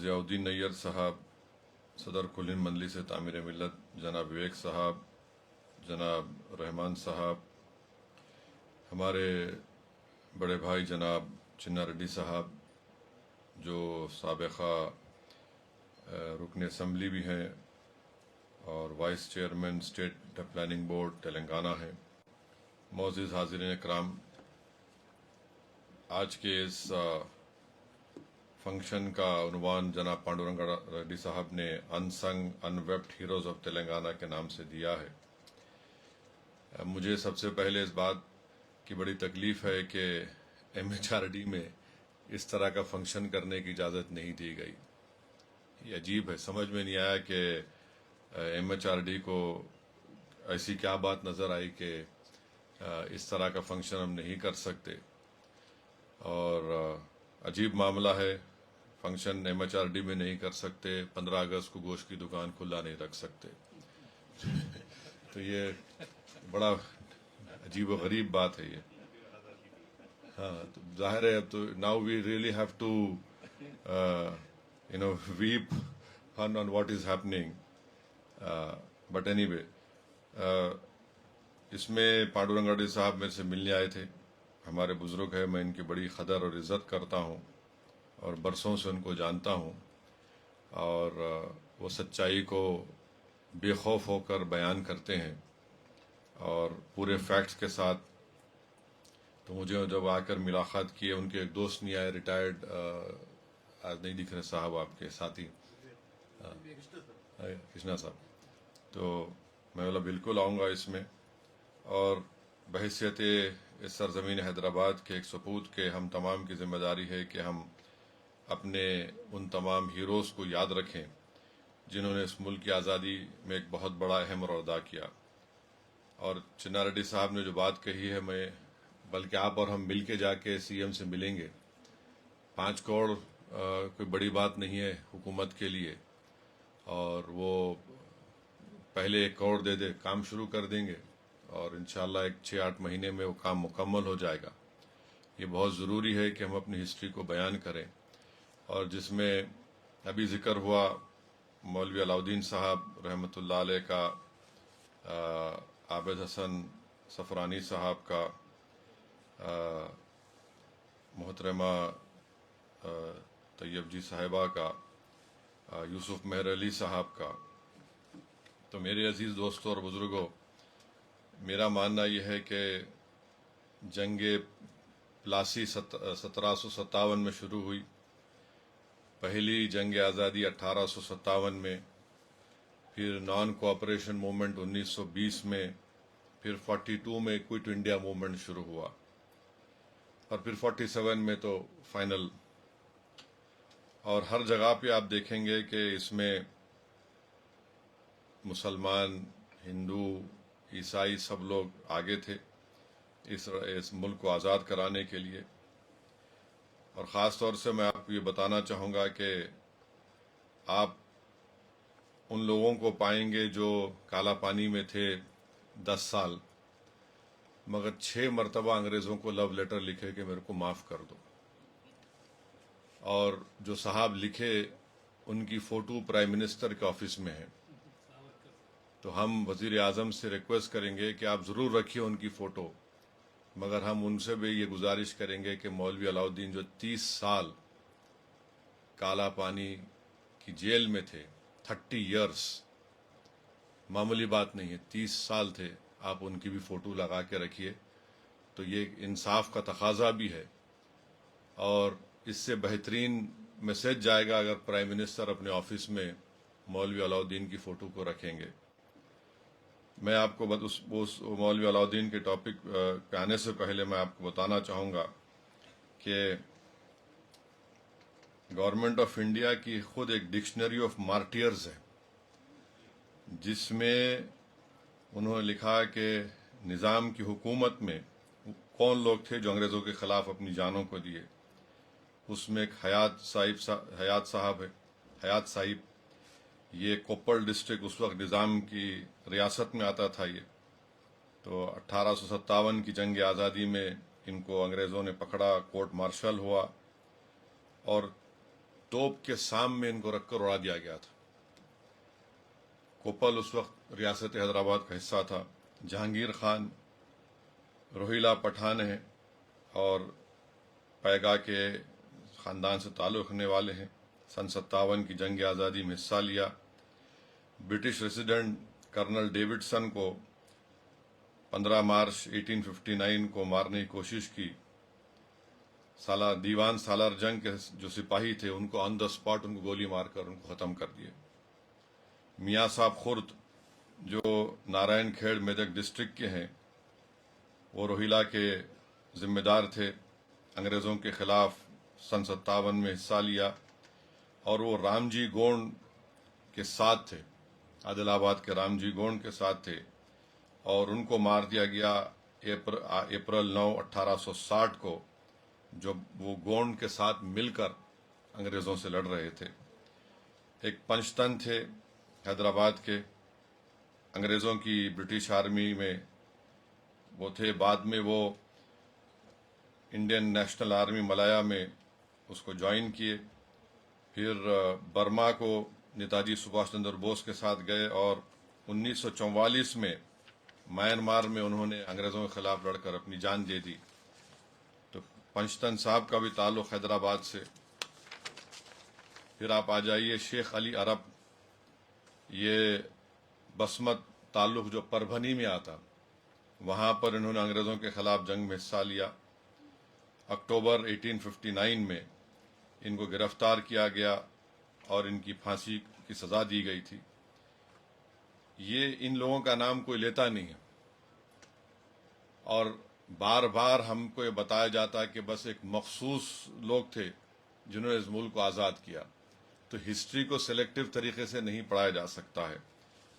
ضیاءالدین نیر صاحب، صدر کلین مجلس تعمیر ملت جناب وویک صاحب، جناب رحمان صاحب، ہمارے بڑے بھائی جناب چنا ریڈی صاحب جو سابقہ رکن اسمبلی بھی ہیں اور vice chairman state planning board Telangana ہیں، معزز حاضرین اکرام، آج کے اس فنکشن کا عنوان جناب پانڈورنگا ریڈی صاحب نے انسنگ انویپڈ ہیروز آف تلنگانہ کے نام سے دیا ہے۔ مجھے سب سے پہلے اس بات کی بڑی تکلیف ہے کہ ایم ایچ آر ڈی میں اس طرح کا فنکشن کرنے کی اجازت نہیں دی گئی۔ یہ عجیب ہے، سمجھ میں نہیں آیا کہ ایم ایچ آر ڈی کو ایسی کیا بات نظر آئی کہ اس طرح کا فنکشن ہم نہیں کر سکتے، اور عجیب معاملہ ہے، function M H R D میں نہیں کر سکتے، 15 اگست کو گوشت کی دکان کھلا نہیں رکھ سکتے۔ تو یہ بڑا عجیب و غریب بات ہے یہ۔ ہاں، تو ظاہر ہے اب تو now we really have to weep on what is happening, but anyway وے اس میں پانڈورنگا ریڈی صاحب میرے سے ملنے آئے تھے، ہمارے بزرگ ہیں، میں ان کی بڑی قدر اور عزت کرتا ہوں اور برسوں سے ان کو جانتا ہوں، اور وہ سچائی کو بے خوف ہو کر بیان کرتے ہیں اور پورے فیکٹس کے ساتھ۔ تو مجھے جب آ کر ملاقات کی، ان کے ایک دوست نہیں آئے، ریٹائرڈ، آج نہیں دکھ رہے صاحب، آپ کے ساتھی کرشنا صاحب، تو میں بولا بالکل آؤں گا اس میں، اور بحیثیت اس سرزمین حیدرآباد کے ایک سپوت کے ہم تمام کی ذمہ داری ہے کہ ہم اپنے ان تمام ہیروز کو یاد رکھیں جنہوں نے اس ملک کی آزادی میں ایک بہت بڑا اہم رول ادا کیا۔ اور چنا ریڈی صاحب نے جو بات کہی ہے، میں بلکہ آپ اور ہم مل کے جا کے سی ایم سے ملیں گے۔ 5 کروڑ کوئی بڑی بات نہیں ہے حکومت کے لیے، اور وہ پہلے 1 کروڑ دے دے، کام شروع کر دیں گے، اور انشاءاللہ 6-8 مہینے میں وہ کام مکمل ہو جائے گا۔ یہ بہت ضروری ہے کہ ہم اپنی ہسٹری کو بیان کریں، اور جس میں ابھی ذکر ہوا مولوی علاؤدین صاحب رحمۃ اللہ علیہ کا، عابد حسن سفرانی صاحب کا، محترمہ طیب جی صاحبہ کا، یوسف مہر علی صاحب کا۔ تو میرے عزیز دوستوں اور بزرگوں، میرا ماننا یہ ہے کہ جنگ پلاسی 1757 میں شروع ہوئی، پہلی جنگ آزادی 1857 میں، پھر نان کوآپریشن موومنٹ 1920 میں، پھر 42 میں کوئٹ انڈیا موومنٹ شروع ہوا، اور پھر 47 میں تو فائنل۔ اور ہر جگہ پہ آپ دیکھیں گے کہ اس میں مسلمان، ہندو، عیسائی سب لوگ آگے تھے اس ملک کو آزاد کرانے کے لیے۔ اور خاص طور سے میں آپ کو یہ بتانا چاہوں گا کہ آپ ان لوگوں کو پائیں گے جو کالا پانی میں تھے 10 سال، مگر 6 مرتبہ انگریزوں کو لو لیٹر لکھے کہ میرے کو معاف کر دو، اور جو صاحب لکھے ان کی فوٹو پرائم منسٹر کے آفس میں ہے۔ تو ہم وزیر اعظم سے ریکویسٹ کریں گے کہ آپ ضرور رکھیے ان کی فوٹو، مگر ہم ان سے بھی یہ گزارش کریں گے کہ مولوی علاؤدین جو 30 سال کالا پانی کی جیل میں تھے، 30 ایئرس، معمولی بات نہیں ہے، 30 سال تھے، آپ ان کی بھی فوٹو لگا کے رکھیے۔ تو یہ انصاف کا تقاضا بھی ہے، اور اس سے بہترین میسج جائے گا اگر پرائم منسٹر اپنے آفس میں مولوی علاؤدین کی فوٹو کو رکھیں گے۔ میں آپ کو اس مولوی علاؤدین کے ٹاپک پہ آنے سے پہلے میں آپ کو بتانا چاہوں گا کہ گورنمنٹ آف انڈیا کی خود ایک ڈکشنری آف مارٹیئرز ہے، جس میں انہوں نے لکھا کہ نظام کی حکومت میں کون لوگ تھے جو انگریزوں کے خلاف اپنی جانوں کو دیے۔ اس میں ایک حیات صاحب، یہ کوپل ڈسٹرکٹ اس وقت نظام کی ریاست میں آتا تھا۔ یہ تو 1857 کی جنگ آزادی میں ان کو انگریزوں نے پکڑا، کورٹ مارشل ہوا، اور توپ کے سام میں ان کو رکھ کر اڑا دیا گیا تھا۔ کوپل اس وقت ریاست حیدرآباد کا حصہ تھا۔ جہانگیر خان روہیلا پٹھان ہیں اور پیگا کے خاندان سے تعلق رکھنے والے ہیں۔ سن 57 کی جنگ آزادی میں حصہ لیا۔ برٹش ریزیڈنٹ کرنل ڈیوڈسن کو 15 مارچ 1859 کو مارنے کی کوشش کی۔ دیوان سالار جنگ کے جو سپاہی تھے ان کو آن دا اسپاٹ ان کو گولی مار کر ان کو ختم کر دیے۔ میاں صاحب خرد جو نارائن کھیڑ میدک ڈسٹرکٹ کے ہیں، وہ روہیلا کے ذمہ دار تھے۔ انگریزوں کے خلاف سن 57 میں حصہ لیا اور وہ رام جی گونڈ کے ساتھ تھے، عادل آباد کے رام جی گونڈ کے ساتھ تھے، اور ان کو مار دیا گیا اپریل 9 1860 کو، جب وہ گونڈ کے ساتھ مل کر انگریزوں سے لڑ رہے تھے۔ ایک پنچتن تھے حیدرآباد کے، انگریزوں کی برٹش آرمی میں وہ تھے، بعد میں وہ انڈین نیشنل آرمی ملایا میں اس کو جوائن کیے، پھر برما کو نیتاجی سبھاش چندر بوس کے ساتھ گئے، اور 1944 میں میانمار میں انہوں نے انگریزوں کے خلاف لڑ کر اپنی جان دے دی۔ تو پنچتن صاحب کا بھی تعلق حیدرآباد سے۔ پھر آپ آ جائیے شیخ علی عرب، یہ بسمت تعلق جو پربھنی میں آتا، وہاں پر انہوں نے انگریزوں کے خلاف جنگ میں حصہ لیا۔ اکتوبر 1859 میں ان کو گرفتار کیا گیا اور ان کی پھانسی کی سزا دی گئی تھی۔ یہ ان لوگوں کا نام کوئی لیتا نہیں ہے، اور بار بار ہم کو یہ بتایا جاتا ہے کہ بس ایک مخصوص لوگ تھے جنہوں نے اس ملک کو آزاد کیا۔ تو ہسٹری کو سلیکٹیو طریقے سے نہیں پڑھایا جا سکتا ہے،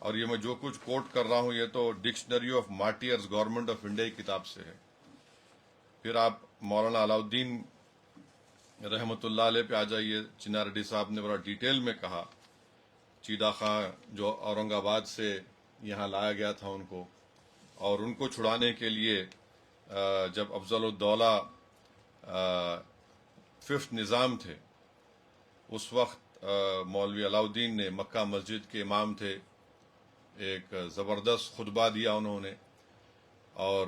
اور یہ میں جو کچھ کوٹ کر رہا ہوں یہ تو dictionary of martyrs government of India کی کتاب سے ہے۔ پھر آپ مولانا علاؤالدین رحمۃ اللہ علیہ پہ آ جائیے۔ چنا ریڈی صاحب نے بڑا ڈیٹیل میں کہا، چیدہ خاں جو اورنگ آباد سے یہاں لایا گیا تھا ان کو، اور ان کو چھڑانے کے لیے جب افضل الدولہ ففتھ نظام تھے، اس وقت مولوی علاؤالدین نے، مکہ مسجد کے امام تھے، ایک زبردست خطبہ دیا انہوں نے، اور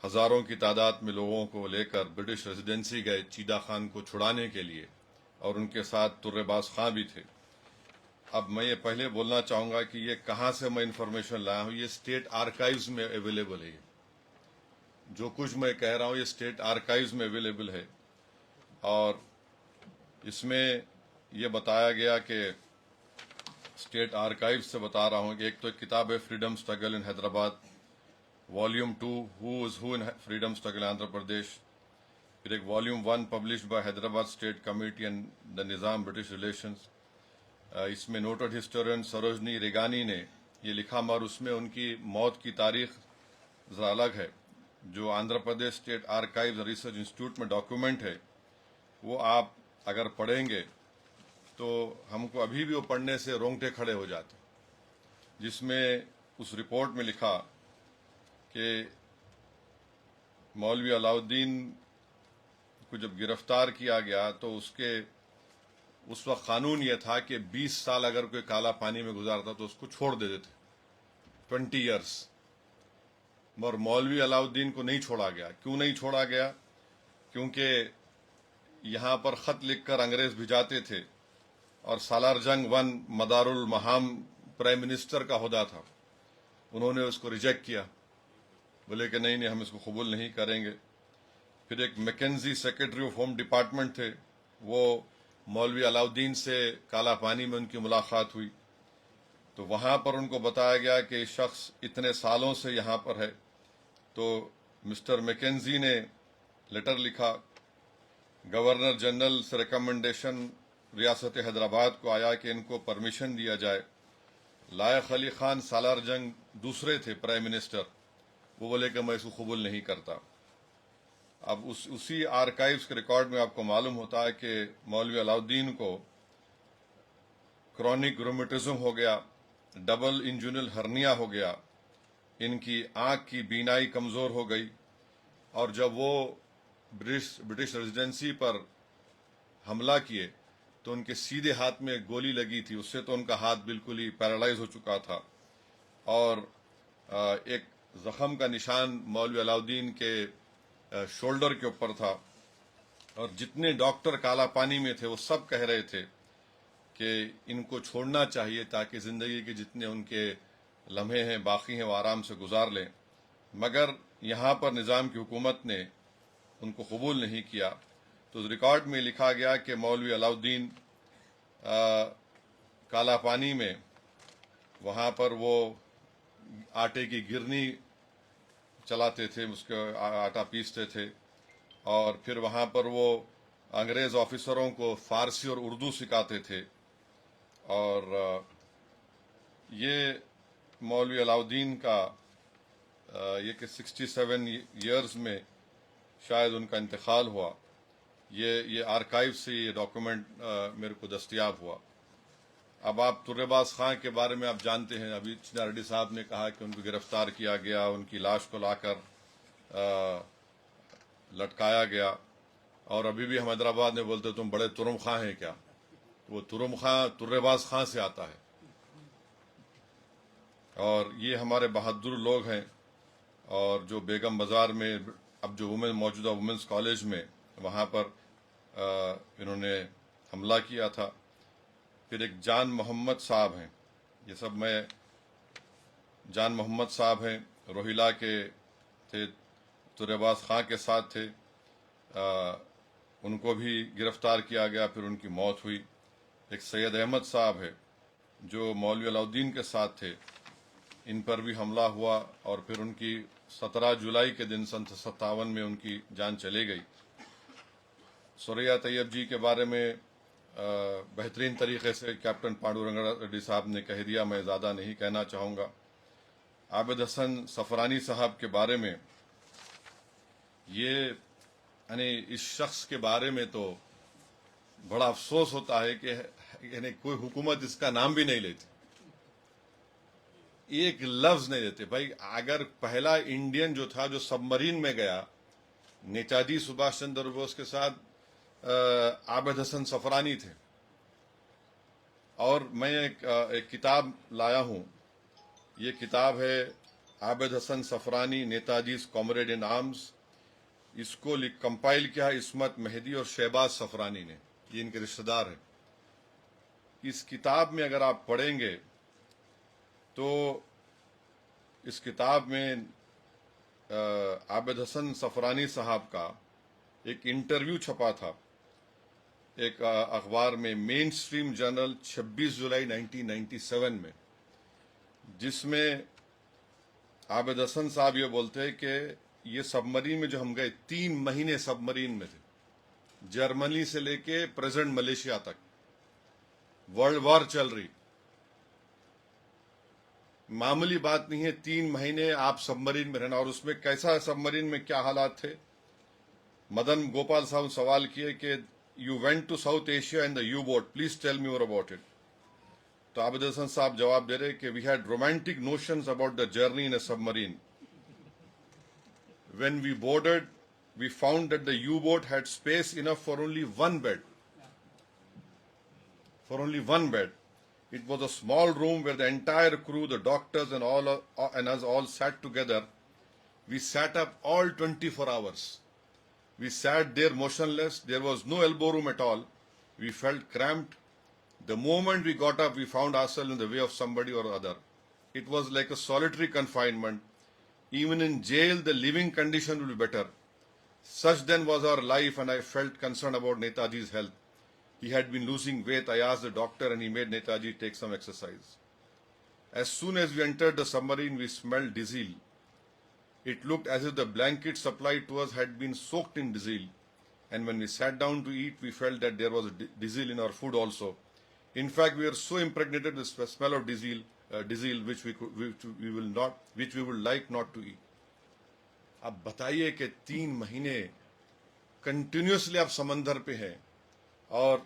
ہزاروں کی تعداد میں لوگوں کو لے کر برٹش ریزیڈنسی گئے چیدہ خان کو چھڑانے کے لیے، اور ان کے ساتھ ترے باز خاں بھی تھے۔ اب میں یہ پہلے بولنا چاہوں گا کہ یہ کہاں سے میں انفارمیشن لایا ہوں، یہ اسٹیٹ آرکائیوز میں اویلیبل ہے۔ جو کچھ میں کہہ رہا ہوں یہ اسٹیٹ آرکائیوز میں اویلیبل ہے، اور اس میں یہ بتایا گیا کہ اسٹیٹ آرکائیوز سے بتا رہا ہوں کہ ایک تو ایک کتاب ہے فریڈم اسٹرگل ان حیدرآباد، والیوم 2 ہو از ہو ان فریڈم اسٹرگل آندھرا پردیش، پھر ایک volume 1 published by Hyderabad state committee and the نظام برٹش ریلیشنز۔ اس میں نوٹڈ ہسٹورین سروجنی ریگانی نے یہ لکھا، مگر اس میں ان کی موت کی تاریخ ذرا الگ ہے۔ جو Andhra Pradesh state archives research institute میں ڈاکیومنٹ ہے، وہ آپ اگر پڑھیں گے تو ہم کو ابھی بھی وہ پڑھنے سے رونگٹے کھڑے ہو جاتے، جس میں اس رپورٹ میں لکھا کہ مولوی علاؤالدین کو جب گرفتار کیا گیا تو اس وقت قانون یہ تھا کہ 20 سال اگر کوئی کالا پانی میں گزارتا تو اس کو چھوڑ دیتے تھے، 20 ایئرس، مگر مولوی علاؤالدین کو نہیں چھوڑا گیا۔ کیوں نہیں چھوڑا گیا؟ کیونکہ یہاں پر خط لکھ کر انگریز بھجاتے تھے، اور سالار جنگ 1 مدار المہام پرائم منسٹر کا عہدہ تھا، انہوں نے اس کو ریجیکٹ کیا، بولے کہ نہیں ہم اس کو قبول نہیں کریں گے۔ پھر ایک Mackenzie secretary of home department تھے، وہ مولوی علاؤالدین سے کالا پانی میں ان کی ملاقات ہوئی، تو وہاں پر ان کو بتایا گیا کہ شخص اتنے سالوں سے یہاں پر ہے، تو مسٹر میکنزی نے لیٹر لکھا، گورنر جنرل سے ریکمنڈیشن ریاست حیدرآباد کو آیا کہ ان کو پرمیشن دیا جائے۔ لائق علی خان سالار جنگ دوسرے تھے پرائم منسٹر، وہ بولے کہ میں اس کو قبول نہیں کرتا۔ اب اسی آرکائیوز کے ریکارڈ میں آپ کو معلوم ہوتا ہے کہ مولوی علاؤالدین کو کرونک رومیٹزم ہو گیا، ڈبل انجنل ہرنیا ہو گیا، ان کی آنکھ کی بینائی کمزور ہو گئی، اور جب وہ برٹش ریزیڈنسی پر حملہ کیے تو ان کے سیدھے ہاتھ میں گولی لگی تھی، اس سے تو ان کا ہاتھ بالکل ہی پیرالائز ہو چکا تھا، اور ایک زخم کا نشان مولوی علاؤدین کے شولڈر کے اوپر تھا، اور جتنے ڈاکٹر کالا پانی میں تھے وہ سب کہہ رہے تھے کہ ان کو چھوڑنا چاہیے تاکہ زندگی کے جتنے ان کے لمحے ہیں باقی ہیں وہ آرام سے گزار لیں، مگر یہاں پر نظام کی حکومت نے ان کو قبول نہیں کیا۔ تو ریکارڈ میں لکھا گیا کہ مولوی علاؤدین کالا پانی میں وہاں پر وہ آٹے کی گرنی چلاتے تھے، اس کے آٹا پیستے تھے، اور پھر وہاں پر وہ انگریز آفیسروں کو فارسی اور اردو سکھاتے تھے، اور یہ مولوی علاؤدین کا یہ کہ 67 ایئرز میں شاید ان کا انتقال ہوا، یہ آرکائیو سے یہ ڈاکومنٹ میرے کو دستیاب ہوا۔ اب آپ طرباز خان کے بارے میں آپ جانتے ہیں، ابھی چنار ریڈی صاحب نے کہا کہ ان کو گرفتار کیا گیا، ان کی لاش کو لا کر لٹکایا گیا، اور ابھی بھی ہم حیدرآباد میں بولتے تم بڑے ترم خاں ہیں کیا؟ وہ ترم خاں طرباز خان سے آتا ہے، اور یہ ہمارے بہادر لوگ ہیں، اور جو بیگم بازار میں اب جو موجودہ وومنس کالج میں وہاں پر انہوں نے حملہ کیا تھا۔ پھر ایک جان محمد صاحب ہیں، یہ سب میں جان محمد صاحب ہیں، روہیلا کے تھے، طرباز خان کے ساتھ تھے، ان کو بھی گرفتار کیا گیا، پھر ان کی موت ہوئی۔ ایک سید احمد صاحب ہے جو مولوی علاؤدین کے ساتھ تھے، ان پر بھی حملہ ہوا، اور پھر ان کی 17 جولائی کے دن سن 57 میں ان کی جان چلی گئی۔ سوریا طیب جی کے بارے میں بہترین طریقے سے کیپٹن پانڈورنگ ریڈی صاحب نے کہہ دیا، میں زیادہ نہیں کہنا چاہوں گا۔ عابد حسن صفرانی صاحب کے بارے میں یہ یعنی اس شخص کے بارے میں تو بڑا افسوس ہوتا ہے کہ یعنی کوئی حکومت اس کا نام بھی نہیں لیتی، ایک لفظ نہیں دیتے۔ بھائی اگر پہلا انڈین جو تھا جو سب مرین میں گیا، نیتاجی سبھاش چندر بوس کے ساتھ عابد حسن صفرانی تھے، اور میں ایک کتاب لایا ہوں، یہ کتاب ہے عابد حسن صفرانی نیتاجیز کامریڈ ان آرمز، اس کو کمپائل کیا عصمت مہدی اور شہباز صفرانی نے، یہ ان کے رشتہ دار ہیں۔ اس کتاب میں اگر آپ پڑھیں گے تو اس کتاب میں عابد حسن صفرانی صاحب کا ایک انٹرویو چھپا تھا ایک اخبار میں، مین سٹریم جرنل، 26 جولائی 1997 میں، جس میں عابد حسن صاحب یہ بولتے ہیں کہ یہ سب مرین میں جو ہم گئے 3 مہینے سب مرین میں تھے، جرمنی سے لے کے پریزنٹ ملیشیا تک، ورلڈ وار چل رہی، معمولی بات نہیں ہے 3 مہینے آپ سب مرین میں رہنا۔ اور اس میں کیسا سب مرین میں کیا حالات تھے؟ مدن گوپال صاحب سوال کیے کہ you went to South Asia in the U boat, please tell me more about it. تو عابد حسن صاحب جواب دے رہے کہ we had romantic notions about the journey in a submarine. When we boarded we found that the U-boat had space enough for only one bed. For only one bed. It was a small room where the entire crew, the doctors and us all sat together. We sat up all 24 hours. We sat there motionless. There was no elbow room at all. We felt cramped. The moment we got up, we found ourselves in the way of somebody or other. It was like a solitary confinement. Even in jail, the living condition would be better. Such then was our life, and I felt concerned about Netaji's health. He had been losing weight. I asked the doctor, and he made Netaji take some exercise. As soon as we entered the submarine, we smelled diesel. It looked as if the blanket supplied to us had been soaked in diesel. And when we sat down to eat, we felt that there was diesel in our food also. In fact, we were so impregnated with the smell of diesel, which we would like not to eat. اب بتائیے کہ 3 مہینے continuously آپ سمندر پہ ہیں، اور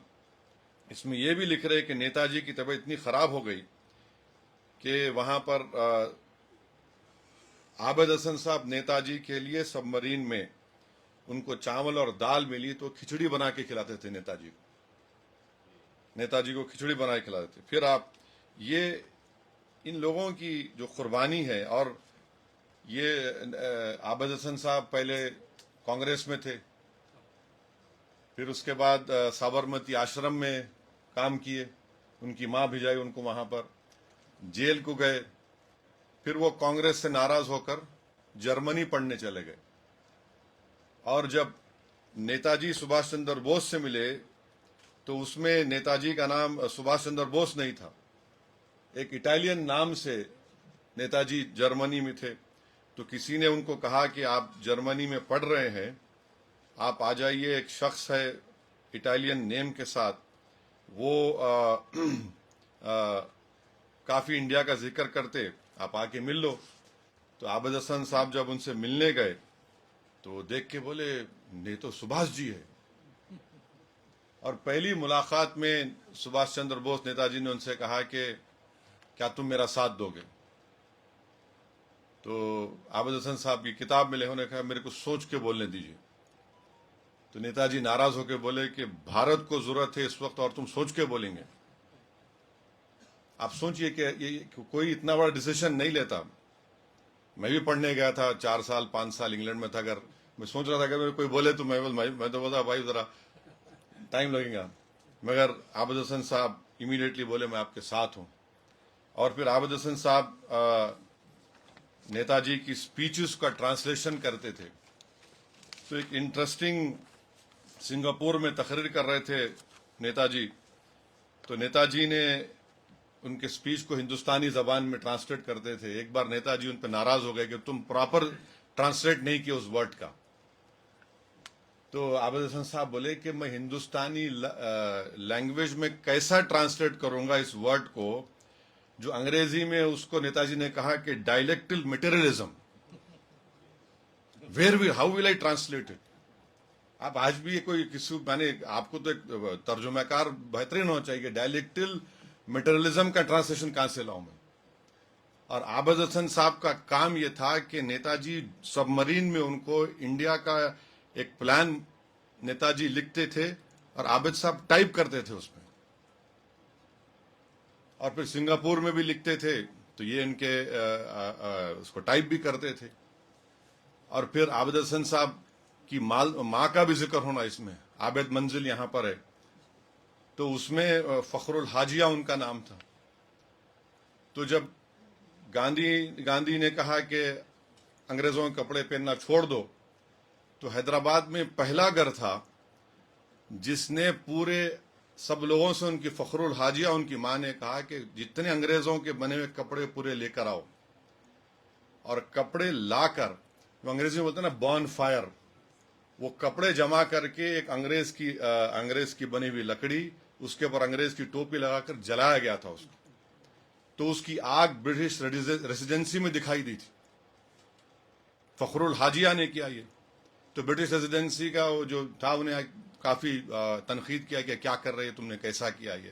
اس میں یہ بھی لکھ رہے کہ نیتاجی کی طبیعت اتنی خراب ہو گئی کہ وہاں پر عابد حسن صاحب نیتاجی کے لیے سب مرین میں ان کو چاول اور دال ملی تو کھچڑی بنا کے کھلاتے تھے نیتاجی کو، نیتا جی کو کھچڑی بنا کے کھلاتے تھے. پھر آپ یہ ان لوگوں کی جو قربانی ہے، اور یہ عابد حسن صاحب پہلے کانگریس میں تھے، پھر اس کے بعد سابرمتی آشرم میں کام کیے، ان کی ماں بھیجائی ان کو وہاں پر، جیل کو گئے، پھر وہ کانگریس سے ناراض ہو کر جرمنی پڑھنے چلے گئے. اور جب نیتا جی سبھاش چندر بوس سے ملے تو اس میں نیتا جی کا نام سبھاش چندر بوس نہیں تھا، ایک اٹالین نام سے نیتا جی جرمنی میں تھے. تو کسی نے ان کو کہا کہ آپ جرمنی میں پڑھ رہے ہیں، آپ آ جائیے، ایک شخص ہے اٹالین نیم کے ساتھ، وہ کافی انڈیا کا ذکر کرتے، آپ آ کے مل لو. تو عابد حسن صاحب جب ان سے ملنے گئے تو دیکھ کے بولے یہ تو سبھاش جی ہے. اور پہلی ملاقات میں سبھاش چندر بوس نیتا جی نے ان سے کہا کہ کیا تم میرا ساتھ دو گے؟ تو عابد حسن صاحب کی کتاب میں لکھا، نے کہا میرے کو سوچ کے بولنے دیجیے. تو نیتا جی ناراض ہو کے بولے کہ بھارت کو ضرورت ہے اس وقت اور تم سوچ کے بولیں گے؟ آپ سوچئے کہ یہ کوئی اتنا بڑا ڈیسیشن نہیں لیتا. میں بھی پڑھنے گیا تھا، 4 سال 5 سال انگلینڈ میں تھا. اگر میں سوچ رہا تھا کہ کوئی بولے تو میں تو بولتا بھائی ذرا ٹائم لگے گا، مگر عابد حسن صاحب امیڈیٹلی بولے میں آپ کے ساتھ ہوں. اور پھر عابد حسن صاحب نیتا جی کی سپیچز کا ٹرانسلیشن کرتے تھے. تو ایک انٹرسٹنگ، سنگاپور میں تقریر کر رہے تھے نیتا جی، تو نیتا جی نے ان کے سپیچ کو ہندوستانی زبان میں ٹرانسلیٹ کرتے تھے. ایک بار نیتا جی ان پہ ناراض ہو گئے کہ تم پراپر ٹرانسلیٹ نہیں کیا اس ورڈ کا. تو عابد حسن صاحب بولے کہ میں ہندوستانی لینگویج میں کیسا ٹرانسلیٹ کروں گا اس ورڈ کو جو انگریزی میں اس کو نیتا جی نے کہا کہ dialectical materialism, how will I translate it. آپ آج بھی کوئی کسی آپ کو تو ایک ترجمہ کار بہترین ہونا چاہیے. ڈائلیکٹل مٹیریلزم کا ٹرانسلیشن کہاں سے لاؤں میں؟ اور عابد حسن صاحب کا کام یہ تھا کہ نیتا جی سب مرین میں ان کو انڈیا کا ایک پلان نیتا جی لکھتے تھے اور عابد صاحب ٹائپ کرتے تھے اس میں، اور پھر سنگاپور میں بھی لکھتے تھے تو یہ ان کے اس کو ٹائپ بھی کرتے تھے. اور پھر عابد حسن صاحب کی ماں کا بھی ذکر ہونا اس میں، عابد منزل یہاں پر ہے، تو اس میں فخر الحاجیہ ان کا نام تھا. تو جب گاندھی نے کہا کہ انگریزوں کے کپڑے پہننا چھوڑ دو، تو حیدرآباد میں پہلا گھر تھا جس نے پورے سب لوگوں سے ان کی فخر الحاجیہ ان کی ماں نے کہا کہ جتنے انگریزوں کے بنے ہوئے کپڑے پورے لے کر آؤ. اور کپڑے لا کر، وہ انگریزی میں بولتے ہیں نا بون فائر، وہ کپڑے جمع کر کے ایک انگریز کی بنی ہوئی لکڑی، اس کے اوپر انگریز کی ٹوپی لگا کر جلایا گیا تھا اس کو. تو اس کی آگ برٹش ریزیڈنسی میں دکھائی دی تھی. فخر الحاجیہ نے کیا یہ. تو برٹش ریزیڈنسی کا وہ جو تھا انہیں کافی تنقید کیا کہ کیا کر رہے تم نے، کیسا کیا یہ.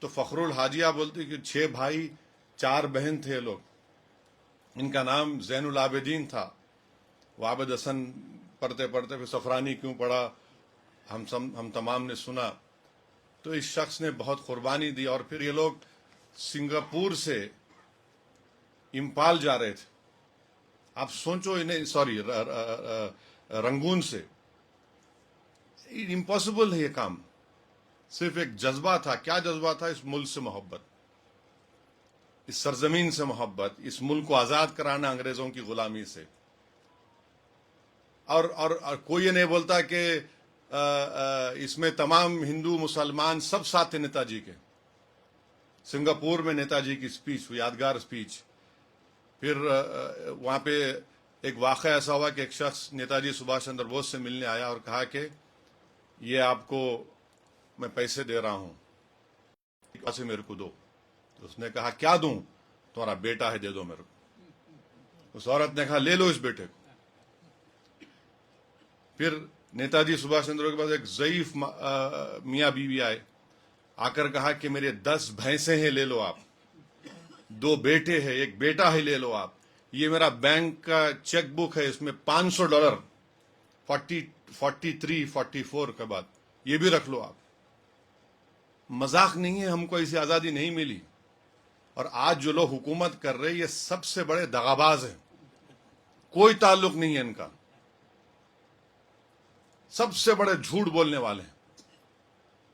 تو فخر الحاجیہ بولتے کہ 6 بھائی 4 بہن تھے لوگ، ان کا نام زین العابدین تھا. وہ عابد حسن پڑھتے پڑھتے پھر سفرانی کیوں پڑھا، ہم تمام نے سنا. تو اس شخص نے بہت قربانی دی. اور پھر یہ لوگ سنگاپور سے امپال جا رہے تھے. آپ سوچو، سوری رنگون سے. امپاسبل ہے یہ کام. صرف ایک جذبہ تھا. کیا جذبہ تھا؟ اس ملک سے محبت، اس سرزمین سے محبت، اس ملک کو آزاد کرانا انگریزوں کی غلامی سے. اور کوئی یہ نہیں بولتا کہ اس میں تمام ہندو مسلمان سب ساتھ تھے نیتا جی کے. سنگاپور میں نیتا جی کی سپیچ، یادگار سپیچ. پھر وہاں پہ ایک واقعہ ایسا ہوا کہ ایک شخص نیتا جی سبھاش چندر بوس سے ملنے آیا اور کہا کہ یہ آپ کو میں پیسے دے رہا ہوں، پیسے میرے کو دو. تو اس نے کہا کیا دوں؟ تمہارا بیٹا ہے، دے دو میرے کو. اس عورت نے کہا لے لو اس بیٹے کو. پھر نیتا جی سبھاش چندر کے پاس ایک ضعیف میاں بیوی آئے، آ کر کہا کہ میرے 10 بھینسیں ہیں، لے لو آپ. 2 بیٹے ہیں، ایک بیٹا ہے، لے لو آپ. یہ میرا بینک کا چیک بک ہے، اس میں $500 43 44 کے بعد، یہ بھی رکھ لو آپ. مذاق نہیں ہے، ہم کو ایسی آزادی نہیں ملی. اور آج جو لوگ حکومت کر رہے یہ سب سے بڑے دغاباز ہیں، کوئی تعلق نہیں ہے ان کا، سب سے بڑے جھوٹ بولنے والے ہیں.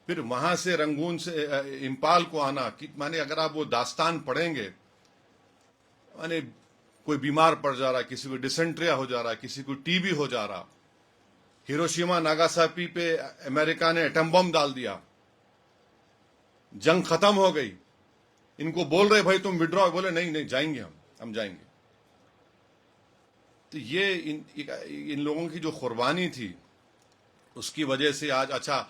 پھر وہاں سے رنگون سے امپال کو آنا، مانے اگر آپ وہ داستان پڑھیں گے، مانے کوئی بیمار پڑ جا رہا، کسی کو ڈسینٹریا ہو جا رہا، کسی کو ٹی بی ہو جا رہا. ہیروشیما ناگاساکی پہ امریکہ نے ایٹم بم ڈال دیا، جنگ ختم ہو گئی. ان کو بول رہے بھائی تم وڈرا، بولے نہیں نہیں جائیں گے، ہم جائیں گے. تو یہ ان لوگوں کی جو قربانی تھی اس کی وجہ سے آج. اچھا،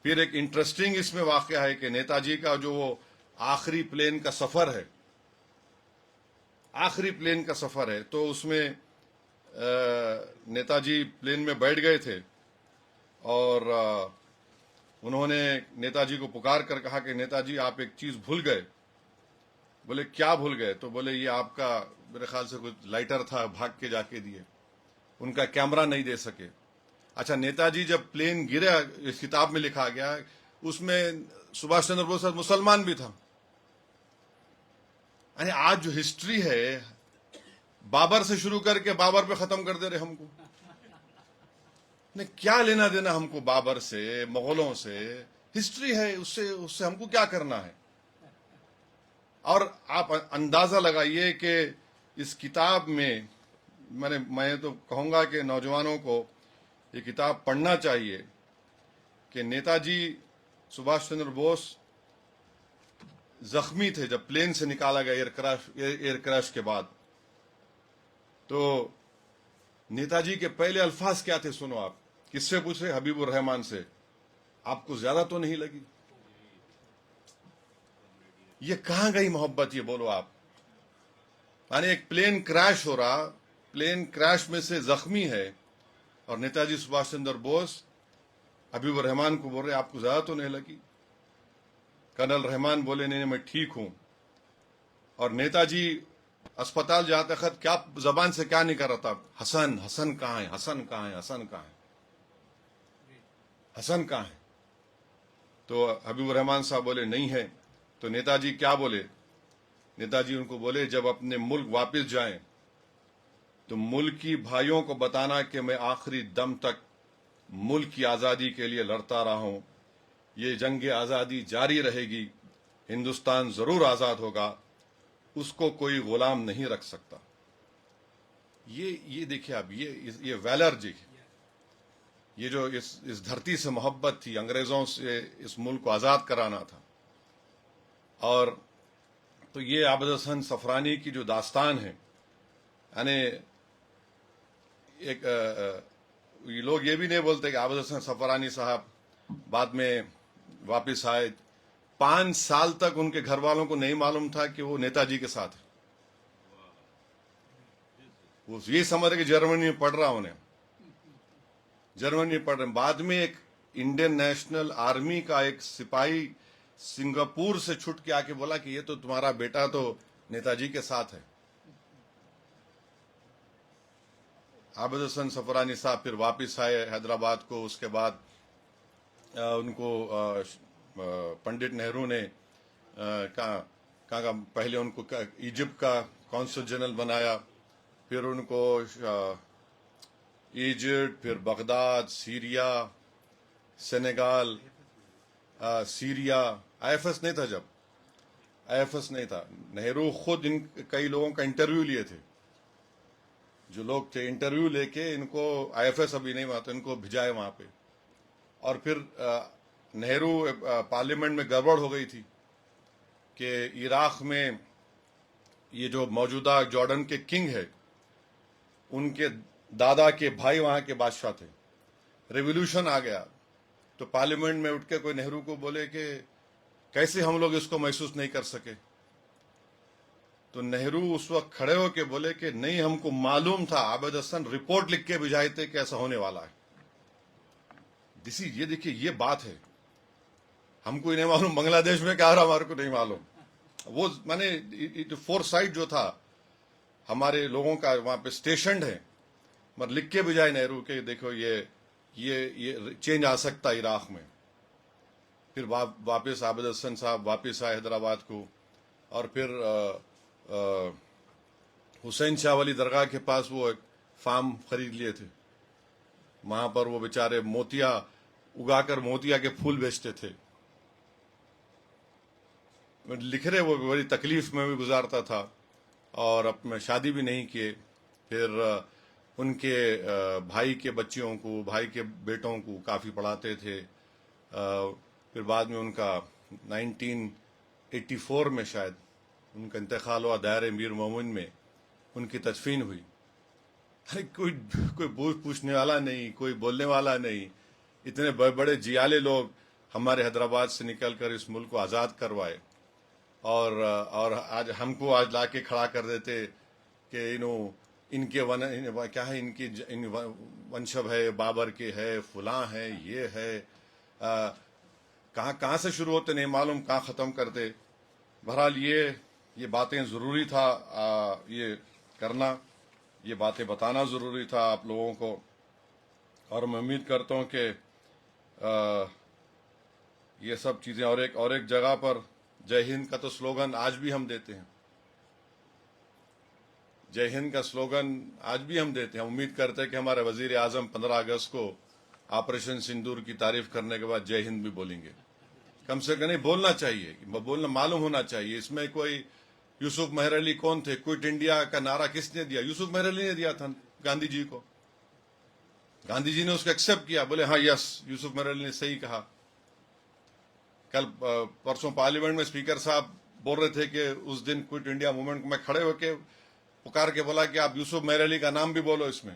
پھر ایک انٹرسٹنگ اس میں واقعہ ہے کہ نیتا جی کا جو وہ آخری پلین کا سفر ہے، تو اس میں نیتا جی پلین میں بیٹھ گئے تھے اور انہوں نے نیتا جی کو پکار کر کہا کہ نیتا جی آپ ایک چیز بھول گئے. بولے کیا بھول گئے؟ تو بولے یہ آپ کا میرے خیال سے کچھ لائٹر تھا، بھاگ کے جا کے دیے، ان کا کیمرہ نہیں دے سکے. اچھا، نیتا جی جب پلین گرا، اس کتاب میں لکھا گیا اس میں سبھاش چندر بوس مسلمان بھی تھا. یعنی آج جو ہسٹری ہے بابر سے شروع کر کے بابر پہ ختم کر دے رہے ہم کو. نہیں، کیا لینا دینا ہم کو بابر سے، مغلوں سے؟ ہسٹری ہے، اس سے ہم کو کیا کرنا ہے؟ اور آپ اندازہ لگائیے کہ اس کتاب میں میں تو کہوں گا کہ نوجوانوں کو یہ کتاب پڑھنا چاہیے کہ نیتا جی سبھاش چندر بوس زخمی تھے جب پلین سے نکالا گیا ایئر کریش کے بعد. تو نیتا جی کے پہلے الفاظ کیا تھے سنو آپ. کس سے پوچھ رہے؟ حبیب الرحمان سے. آپ کو زیادہ تو نہیں لگی؟ یہ کہاں گئی محبت؟ یہ بولو آپ. یعنی ایک پلین کریش ہو رہا، پلین کریش میں سے زخمی ہے، اور نیتا جی سبھاش چندر بوس حبیب الرحمان کو بول رہے آپ کو زیادہ تو نہیں لگی؟ کرنل رحمان بولے نہیں میں ٹھیک ہوں. اور نیتا جی اسپتال جاتے خط کیا زبان سے کیا نہیں کر رہا تھا؟ حسن، حسن کہاں ہے، حسن کہاں ہے، حسن کہاں ہے، حسن کہاں ہے؟ تو حبیب الرحمان صاحب بولے نہیں ہے. تو نیتا جی کیا بولے؟ نیتا جی ان کو بولے جب اپنے ملک واپس جائیں تو ملکی بھائیوں کو بتانا کہ میں آخری دم تک ملک کی آزادی کے لیے لڑتا رہا ہوں. یہ جنگ آزادی جاری رہے گی، ہندوستان ضرور آزاد ہوگا، اس کو کوئی غلام نہیں رکھ سکتا. یہ دیکھیں اب یہ ویلر جی، یہ جو اس دھرتی سے محبت تھی، انگریزوں سے اس ملک کو آزاد کرانا تھا. اور تو یہ عابد حسن صفرانی کی جو داستان ہے، یعنی ایک یہ لوگ یہ بھی نہیں بولتے کہ عابد حسن صفرانی صاحب بعد میں واپس آئے. 5 سال تک ان کے گھر والوں کو نہیں معلوم تھا کہ وہ نیتا جی کے ساتھ ہے. وہ یہ سمجھ رہے کہ جرمنی میں پڑھ رہا انہیں، جرمنی میں پڑھ رہے. بعد میں ایک انڈین نیشنل آرمی کا ایک سپاہی سنگاپور سے چھٹ کے آ کے بولا کہ یہ تو تمہارا بیٹا تو نیتا جی کے ساتھ ہے. عابد حسن صفرانی صاحب پھر واپس آئے حیدرآباد کو. اس کے بعد ان کو پنڈت نہرو نے کہا پہلے ان کو ایجپٹ کا کونسل جنرل بنایا، پھر ان کو ایجپٹ، پھر Baghdad, Syria, Senegal, Syria. I F S نہیں تھا جب، آئی ایف ایس نہیں تھا. نہرو خود کئی لوگوں کا انٹرویو لیے تھے، جو لوگ تھے انٹرویو لے کے ان کو آئی ایف ایس ابھی نہیں ہوا تو ان کو بھجائے وہاں پہ. اور پھر نہرو پارلیمنٹ میں گڑبڑ ہو گئی تھی کہ عراق میں یہ جو موجودہ جارڈن کے کنگ ہے ان کے دادا کے بھائی وہاں کے بادشاہ تھے. ریولیوشن آ گیا تو پارلیمنٹ میں اٹھ کے کوئی نہرو کو بولے کہ کیسے ہم لوگ اس کو محسوس نہیں کر سکے. تو نہرو اس وقت کھڑے ہو کے بولے کہ نہیں، ہم کو معلوم تھا، عابد حسن رپورٹ لکھ کے بھیجائے تھے کہ ایسا ہونے والا ہے. یہ دیکھیے یہ بات ہے. ہم کو نہیں معلوم بنگلہ دیش میں کیا رہا، ہمارے کو نہیں معلوم. وہ میں نے فور سائٹ جو تھا ہمارے لوگوں کا وہاں پہ اسٹیشنڈ ہے، مگر لکھ کے بجائے نہرو کہ دیکھو یہ چینج آ سکتا ہے عراق میں. پھر واپس عابد حسن صاحب واپس آئے حیدرآباد کو، اور پھر حسین شاہ ولی درگاہ کے پاس وہ ایک فارم خرید لیے تھے، وہاں پر وہ بیچارے موتیا اگا کر موتیا کے پھول بیچتے تھے. لکھ رہے وہ بڑی تکلیف میں بھی گزارتا تھا، اور اب میں شادی بھی نہیں کیے. پھر ان کے بھائی کے بچیوں کو، بھائی کے بیٹوں کو کافی پڑھاتے تھے. پھر بعد میں ان کا 1984 میں شاید ان کا انتقال ہوا، دائر میر مومن میں ان کی تدفین ہوئی. کوئی پوچھنے والا نہیں، کوئی بولنے والا نہیں. اتنے بڑے بڑے جیالے لوگ ہمارے حیدرآباد سے نکل کر اس ملک کو آزاد کروائے، اور آج ہم کو آج لا کے کھڑا کر دیتے کہ ان کے کیا ہے، ان کی ونشب ہے، بابر کے ہے، فلاں ہے، یہ ہے. کہاں سے شروع ہوتے نہیں معلوم، کہاں ختم کرتے. بہرحال یہ باتیں ضروری تھا یہ کرنا، یہ باتیں بتانا ضروری تھا آپ لوگوں کو. اور میں امید کرتا ہوں کہ یہ سب چیزیں، اور ایک جگہ پر جے ہند کا تو سلوگن آج بھی ہم دیتے ہیں. جے ہند کا سلوگن آج بھی ہم دیتے ہیں. ہم امید کرتے ہیں کہ ہمارے وزیر اعظم 15 اگست کو آپریشن سندور کی تعریف کرنے کے بعد جے ہند بھی بولیں گے. کم سے کم نہیں بولنا چاہیے، بولنا معلوم ہونا چاہیے. اس میں کوئی یوسف مہر علی کون تھے؟ کوئٹ انڈیا کا نعرہ کس نے دیا؟ یوسف مہر علی نے دیا تھا گاندھی جی کو. گاندھی جی نے اس کو ایکسپٹ کیا، بولے ہاں یس یوسف مہر علی نے صحیح کہا. کل پرسوں پارلیمنٹ میں اسپیکر صاحب بول رہے تھے کہ اس دن کوئٹ انڈیا موومنٹ کو میں کھڑے ہو کے پکار کے بولا کہ آپ یوسف مہر علی کا نام بھی بولو اس میں.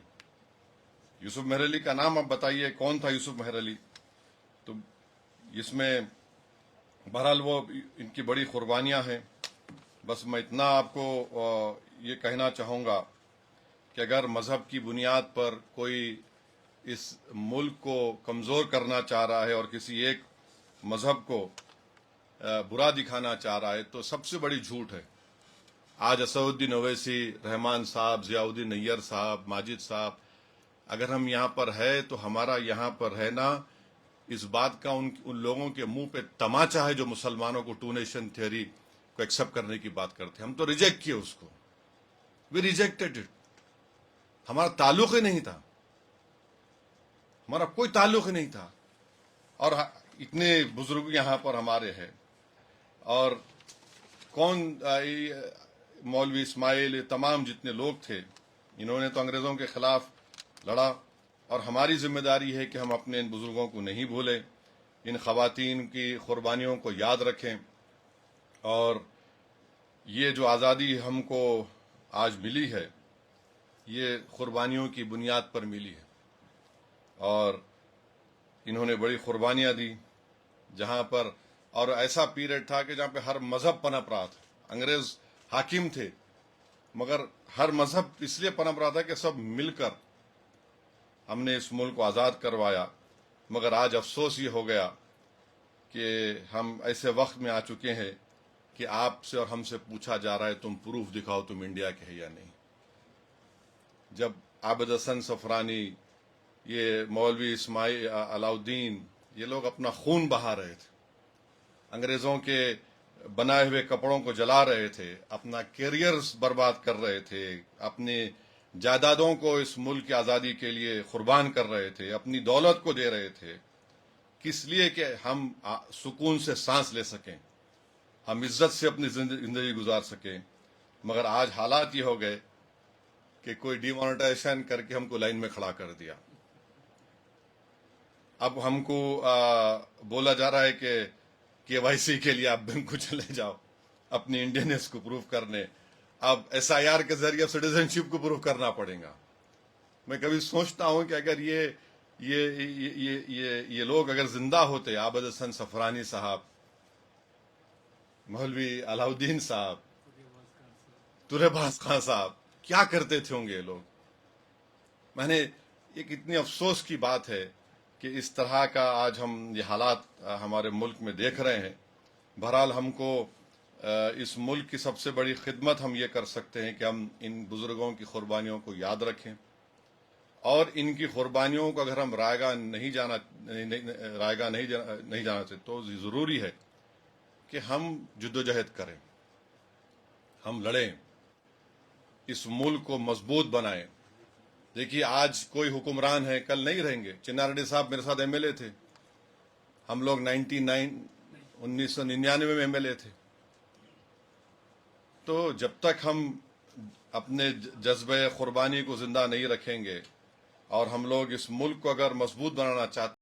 یوسف مہر علی کا نام آپ بتائیے، کون تھا یوسف مہر علی؟ تو اس میں بہرحال وہ ان کی بڑی قربانیاں ہیں. بس میں اتنا آپ کو یہ کہنا چاہوں گا کہ اگر مذہب کی بنیاد پر کوئی اس ملک کو کمزور کرنا چاہ رہا ہے اور کسی ایک مذہب کو برا دکھانا چاہ رہا ہے تو سب سے بڑی جھوٹ ہے. آج اسد الدین اویسی، رحمان صاحب، ضیاء الدین نیار صاحب، ماجد صاحب، اگر ہم یہاں پر ہے تو ہمارا یہاں پر رہنا اس بات کا ان لوگوں کے منہ پہ تماچا ہے جو مسلمانوں کو 2 نیشن تھیوری کو ایکسپٹ کرنے کی بات کرتے ہیں. ہم تو ریجیکٹ کیے اس کو، وی ریجیکٹڈ اٹ. ہمارا تعلق ہی نہیں تھا، ہمارا کوئی تعلق ہی نہیں تھا. اور اتنے بزرگ یہاں پر ہمارے ہیں، اور کون مولوی اسماعیل، تمام جتنے لوگ تھے انہوں نے تو انگریزوں کے خلاف لڑا. اور ہماری ذمہ داری ہے کہ ہم اپنے ان بزرگوں کو نہیں بھولیں، ان خواتین کی قربانیوں کو یاد رکھیں. اور یہ جو آزادی ہم کو آج ملی ہے یہ قربانیوں کی بنیاد پر ملی ہے، اور انہوں نے بڑی قربانیاں دی. جہاں پر اور ایسا پیریڈ تھا کہ جہاں پہ ہر مذہب پنپ رہا تھا. انگریز حاکم تھے مگر ہر مذہب اس لیے پنپ رہا تھا کہ سب مل کر ہم نے اس ملک کو آزاد کروایا. مگر آج افسوس یہ ہو گیا کہ ہم ایسے وقت میں آ چکے ہیں کہ آپ سے اور ہم سے پوچھا جا رہا ہے تم پروف دکھاؤ تم انڈیا کے ہیں یا نہیں. جب عابد حسن صفرانی، یہ مولوی اسماعیل علاؤدین، یہ لوگ اپنا خون بہا رہے تھے، انگریزوں کے بنائے ہوئے کپڑوں کو جلا رہے تھے، اپنا کیریئرز برباد کر رہے تھے، اپنی جائیدادوں کو اس ملک کی آزادی کے لیے قربان کر رہے تھے، اپنی دولت کو دے رہے تھے، کس لیے کہ ہم سکون سے سانس لے سکیں، ہم عزت سے اپنی زندگی گزار سکیں. مگر آج حالات یہ ہو گئے کہ کوئی ڈی مانیٹائزیشن کر کے ہم کو لائن میں کھڑا کر دیا. اب ہم کو بولا جا رہا ہے کہ KYC کے لیے آپ بینک کو چلے جاؤ اپنی انڈینس کو پروف کرنے. اب SIR کے ذریعے سٹیزن شپ کو پروف کرنا پڑے گا. میں کبھی سوچتا ہوں کہ اگر یہ لوگ اگر زندہ ہوتے، عابد حسن صفرانی صاحب، مولوی علاؤدین صاحب، تورے باز خان صاحب، کیا کرتے تھے ہوں گے یہ لوگ. میں نے ایک اتنی افسوس کی بات ہے کہ اس طرح کا آج ہم یہ حالات ہمارے ملک میں دیکھ رہے ہیں. بہرحال ہم کو اس ملک کی سب سے بڑی خدمت ہم یہ کر سکتے ہیں کہ ہم ان بزرگوں کی قربانیوں کو یاد رکھیں اور ان کی قربانیوں کو اگر ہم رائگاں نہیں جانا چاہتے تو ضروری ہے کہ ہم جدوجہد کریں، ہم لڑیں، اس ملک کو مضبوط بنائیں۔ دیکھیے آج کوئی حکمران ہے، کل نہیں رہیں گے۔ چناریڈی صاحب میرے ساتھ MLA تھے، ہم لوگ 1999 میں MLA تھے۔ تو جب تک ہم اپنے جذبہ قربانی کو زندہ نہیں رکھیں گے اور ہم لوگ اس ملک کو اگر مضبوط بنانا چاہتے